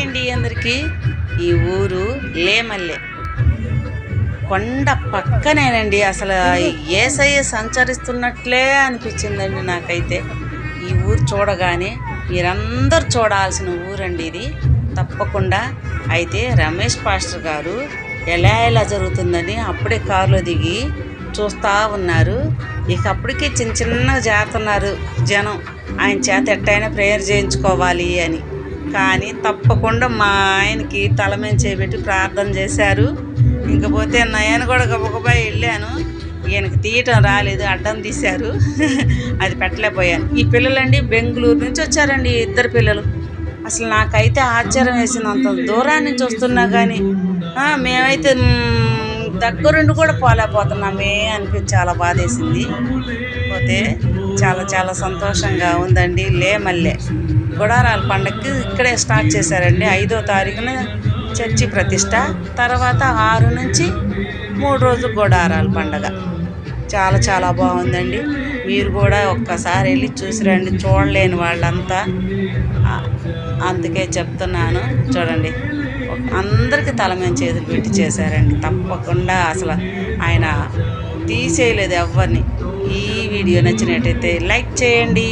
Hi అండి అందరికీ. ఈ ఊరు లేమల్లె కొండ పక్కనేనండి. అసలు యేసయ్య సంచరిస్తున్నట్లే అనిపించిందండి నాకైతే ఈ ఊరు చూడగానే. మీరందరూ చూడాల్సిన ఊరండి ఇది తప్పకుండా. అయితే రమేష్ పాస్టర్ గారు ఎలా జరుగుతుందని అప్పుడే కారులో దిగి చూస్తూ ఉన్నారు. ఇక అప్పటికి చిన్న చేస్తున్నారు జనం, ఆయన చేత ఎట్టయినా ప్రేయర్ చేయించుకోవాలి అని. కానీ తప్పకుండా మా ఆయనకి తల మీద చేయబెట్టి ప్రార్థన చేశారు. ఇంకపోతే నేను కూడా గబగబా వెళ్ళాను, ఈయనకి తీయటం రాలేదు, అడ్డం తీశారు. అది పెట్టలేకపోయాను. ఈ పిల్లలండి బెంగళూరు నుంచి వచ్చారండి, ఇద్దరు పిల్లలు. అసలు నాకైతే ఆశ్చర్యం వేసింది, అంత దూరాన్ని నుంచి వస్తున్నా కానీ మేమైతే దగ్గరుండి కూడా పోలేకపోతున్నామే అనిపించి చాలా బాధేసింది. పోతే చాలా సంతోషంగా ఉందండి. లేమల్లె గుడారాల పండగకి ఇక్కడే స్టార్ట్ చేశారండి. 5వ తారీఖున చర్చి ప్రతిష్ట, తర్వాత 6 నుంచి 3 రోజులు గుడారాల పండగ. చాలా బాగుందండి. మీరు కూడా ఒక్కసారి వెళ్ళి చూసి రండి, చూడలేని వాళ్ళంతా. అందుకే చెప్తున్నాను, చూడండి. అందరికీ తల మీద చేతులు పెట్టి చేశారండి. తప్పకుండా అసలు ఆయన తీసేయలేదు ఎవరిని. ఈ వీడియో నచ్చినట్టయితే లైక్ చేయండి.